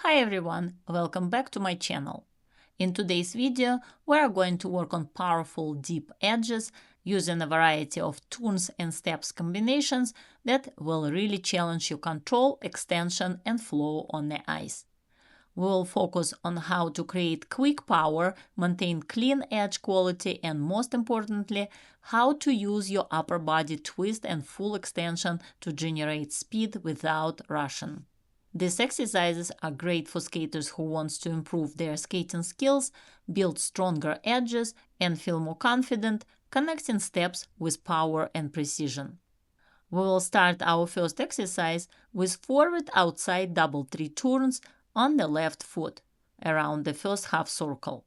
Hi everyone, welcome back to my channel. In today's video, we are going to work on powerful deep edges using a variety of turns and steps combinations that will really challenge your control, extension and flow on the ice. We will focus on how to create quick power, maintain clean edge quality, and most importantly, how to use your upper body twist and full extension to generate speed without rushing. These exercises are great for skaters who want to improve their skating skills, build stronger edges, and feel more confident, connecting steps with power and precision. We will start our first exercise with forward outside double three turns on the left foot around the first half circle.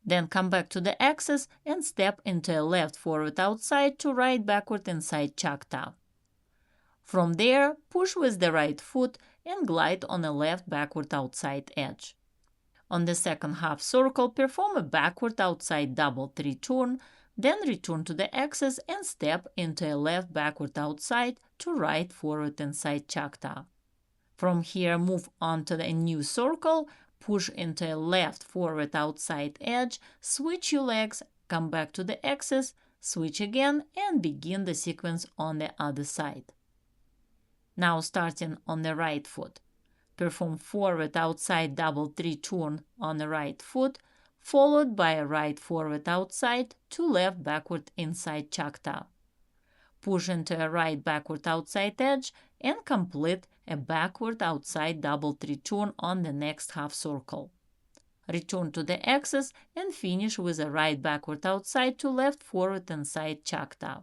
Then come back to the axis and step into a left forward outside to right backward inside Choctaw. From there, push with the right foot and glide on a left backward outside edge. On the second half circle, perform a backward outside double three turn, then return to the axis and step into a left backward outside to right forward inside Choctaw. From here, move on to a new circle, push into a left forward outside edge, switch your legs, come back to the axis, switch again, and begin the sequence on the other side. Now starting on the right foot. Perform forward outside double three turn on the right foot, followed by a right forward outside to left backward inside Choctaw. Push into a right backward outside edge and complete a backward outside double three turn on the next half circle. Return to the axis and finish with a right backward outside to left forward inside Choctaw.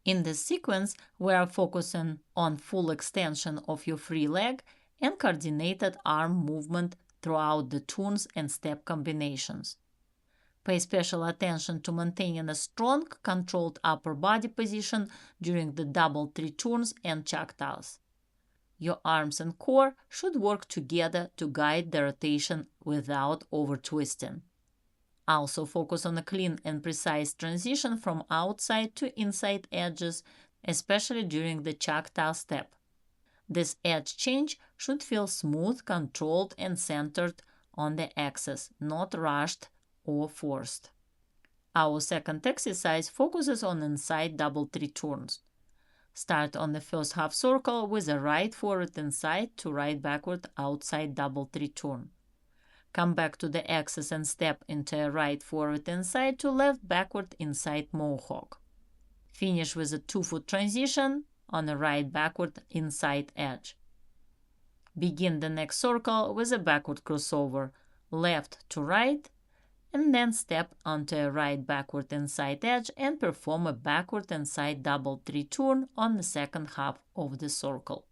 In this sequence, we are focusing on full extension of your free leg and coordinated arm movement throughout the turns and step combinations. Pay special attention to maintaining a strong, controlled upper body position during the double three turns and Choctaws. Your arms and core should work together to guide the rotation without over-twisting. Also focus on a clean and precise transition from outside to inside edges, especially during the Choctaw step. This edge change should feel smooth, controlled, and centered on the axis, not rushed or forced. Our second exercise focuses on inside double three turns. Start on the first half circle with a right forward inside to right backward outside double three turn. Come back to the axis and step into a right forward inside to left backward inside mohawk. Finish with a 2-foot transition on a right backward inside edge. Begin the next circle with a backward crossover, left to right, and then step onto a right backward inside edge and perform a backward inside double three turn on the second half of the circle.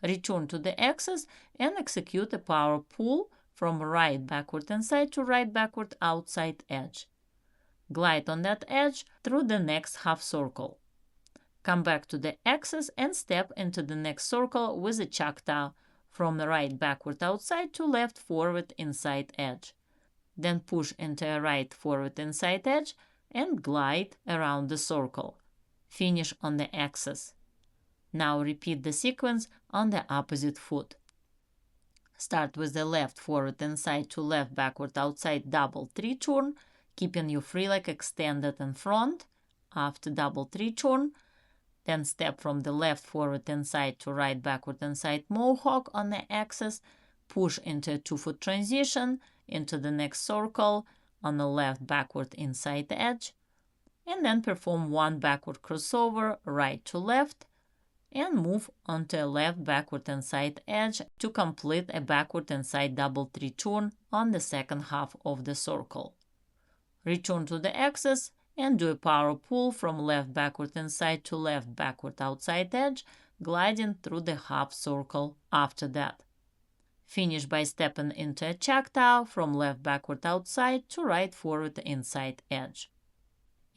Return to the axis and execute a power pull from right backward inside to right backward outside edge. Glide on that edge through the next half circle. Come back to the axis and step into the next circle with a Choctaw from the right backward outside to left forward inside edge. Then push into a right forward inside edge and glide around the circle. Finish on the axis. Now repeat the sequence on the opposite foot. Start with the left forward inside to left backward outside double three turn, keeping your free leg extended in front after double three turn. Then step from the left forward inside to right backward inside mohawk on the axis, push into a 2-foot transition into the next circle on the left backward inside edge, and then perform one backward crossover right to left, and move onto a left backward inside edge to complete a backward inside double three turn on the second half of the circle. Return to the axis and do a power pull from left backward inside to left backward outside edge, gliding through the half circle after that. Finish by stepping into a Choctaw from left backward outside to right forward inside edge.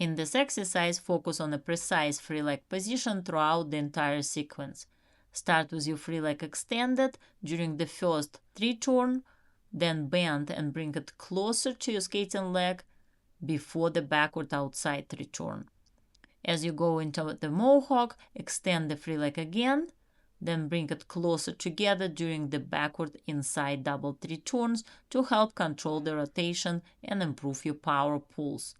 In this exercise, focus on a precise free leg position throughout the entire sequence. Start with your free leg extended during the first three turn, then bend and bring it closer to your skating leg before the backward outside return. As you go into the mohawk, extend the free leg again, then bring it closer together during the backward inside double 3 turns to help control the rotation and improve your power pulls.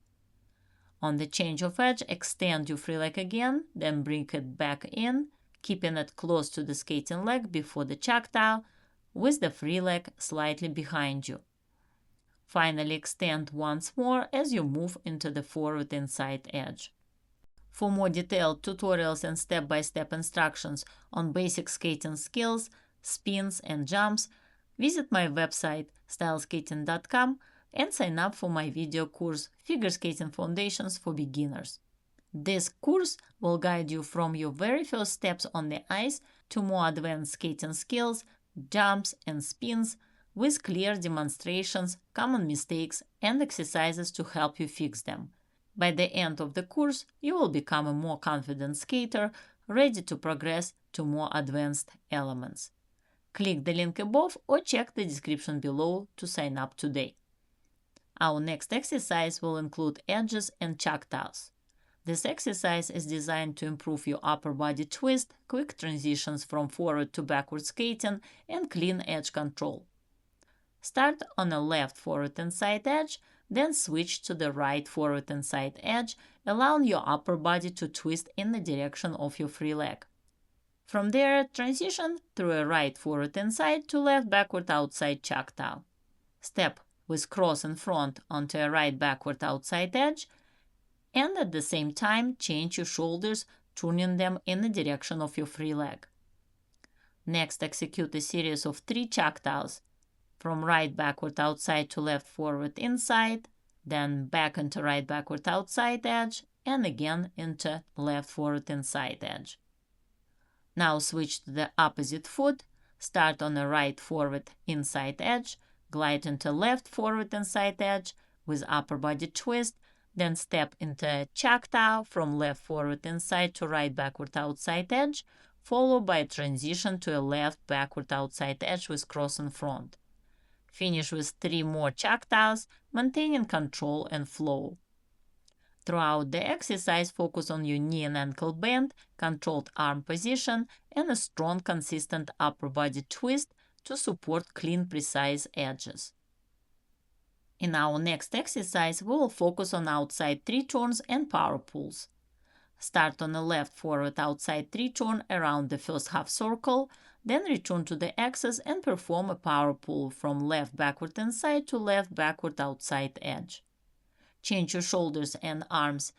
On the change of edge, extend your free leg again, then bring it back in, keeping it close to the skating leg before the Choctaw, with the free leg slightly behind you. Finally, extend once more as you move into the forward inside edge. For more detailed tutorials and step-by-step instructions on basic skating skills, spins, and jumps, visit my website styleskating.com and sign up for my video course Figure Skating Foundations for Beginners. This course will guide you from your very first steps on the ice to more advanced skating skills, jumps, and spins with clear demonstrations, common mistakes, and exercises to help you fix them. By the end of the course, you will become a more confident skater, ready to progress to more advanced elements. Click the link above or check the description below to sign up today. Our next exercise will include edges and Choctaws. This exercise is designed to improve your upper body twist, quick transitions from forward to backward skating, and clean edge control. Start on a left forward inside edge, then switch to the right forward inside edge, allowing your upper body to twist in the direction of your free leg. From there, transition through a right forward inside to left backward outside Choctaw. Step with cross in front onto a right backward outside edge, and at the same time change your shoulders, turning them in the direction of your free leg. Next, execute a series of 3 Choctaws, from right backward outside to left forward inside, then back into right backward outside edge, and again into left forward inside edge. Now switch to the opposite foot, start on the right forward inside edge, glide into left forward inside edge with upper body twist, then step into Choctaw from left forward inside to right backward outside edge, followed by a transition to a left backward outside edge with cross in front. Finish with 3 more Choctaws, maintaining control and flow. Throughout the exercise, focus on your knee and ankle bend, controlled arm position, and a strong, consistent upper body twist to support clean, precise edges. In our next exercise, we will focus on outside 3 turns and power pulls. Start on the left forward outside 3 turn around the first half circle, then return to the axis and perform a power pull from left backward inside to left backward outside edge. Change your shoulders and arms.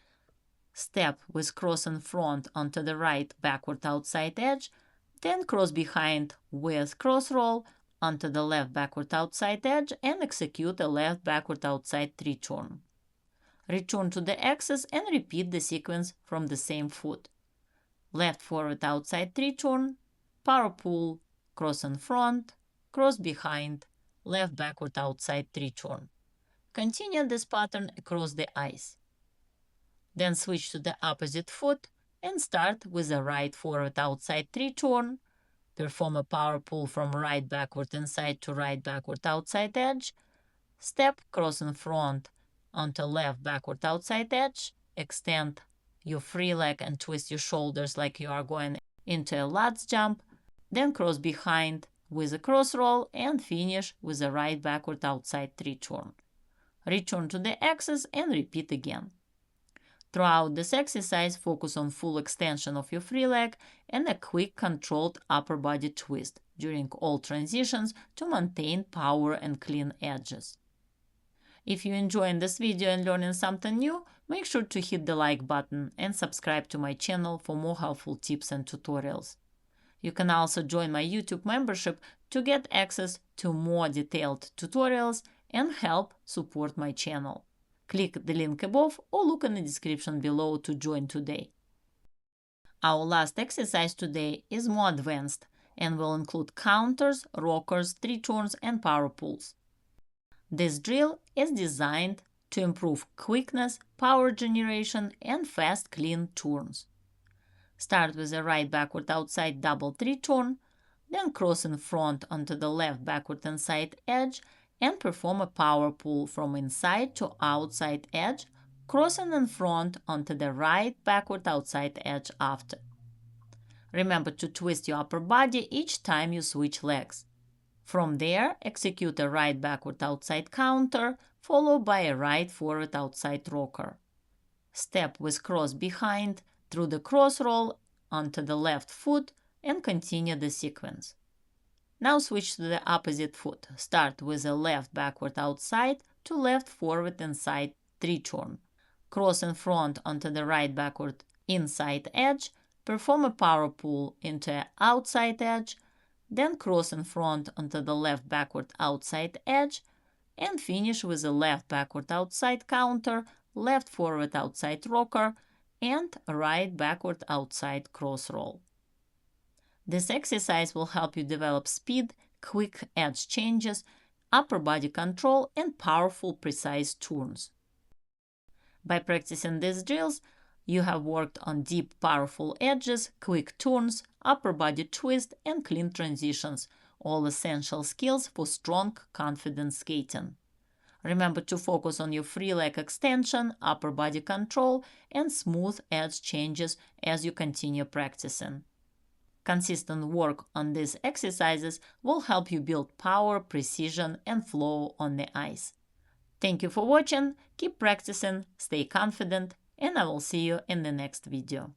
Step with cross in front onto the right backward outside edge, then cross behind with crossroll onto the left backward outside edge and execute a left backward outside 3 turn. Return to the axis and repeat the sequence from the same foot. Left forward outside 3 turn, power pull, cross in front, cross behind, left backward outside 3 turn. Continue this pattern across the ice. Then switch to the opposite foot and start with a right forward outside 3 turn. Perform a power pull from right backward inside to right backward outside edge. Step cross in front onto left backward outside edge. Extend your free leg and twist your shoulders like you are going into a lats jump. Then cross behind with a cross roll and finish with a right backward outside 3 turn. Return to the axis and repeat again. Throughout this exercise, focus on full extension of your free leg and a quick controlled upper body twist during all transitions to maintain power and clean edges. If you enjoyed this video and learning something new, make sure to hit the like button and subscribe to my channel for more helpful tips and tutorials. You can also join my YouTube membership to get access to more detailed tutorials and help support my channel. Click the link above or look in the description below to join today. Our last exercise today is more advanced and will include counters, rockers, 3 turns, and power pulls. This drill is designed to improve quickness, power generation, and fast, clean turns. Start with a right backward outside double 3 turn, then cross in front onto the left backward inside edge and perform a power pull from inside to outside edge, crossing in front onto the right backward outside edge after. Remember to twist your upper body each time you switch legs. From there, execute a right backward outside counter, followed by a right forward outside rocker. Step with cross behind through the crossroll onto the left foot and continue the sequence. Now switch to the opposite foot. Start with a left backward outside to left forward inside 3-turn. Cross in front onto the right backward inside edge. Perform a power pull into an outside edge. Then cross in front onto the left backward outside edge. And finish with a left backward outside counter, left forward outside rocker, and right backward outside cross roll. This exercise will help you develop speed, quick edge changes, upper body control, and powerful, precise turns. By practicing these drills, you have worked on deep, powerful edges, quick turns, upper body twist, and clean transitions, all essential skills for strong, confident skating. Remember to focus on your free leg extension, upper body control, and smooth edge changes as you continue practicing. Consistent work on these exercises will help you build power, precision, and flow on the ice. Thank you for watching, keep practicing, stay confident, and I will see you in the next video.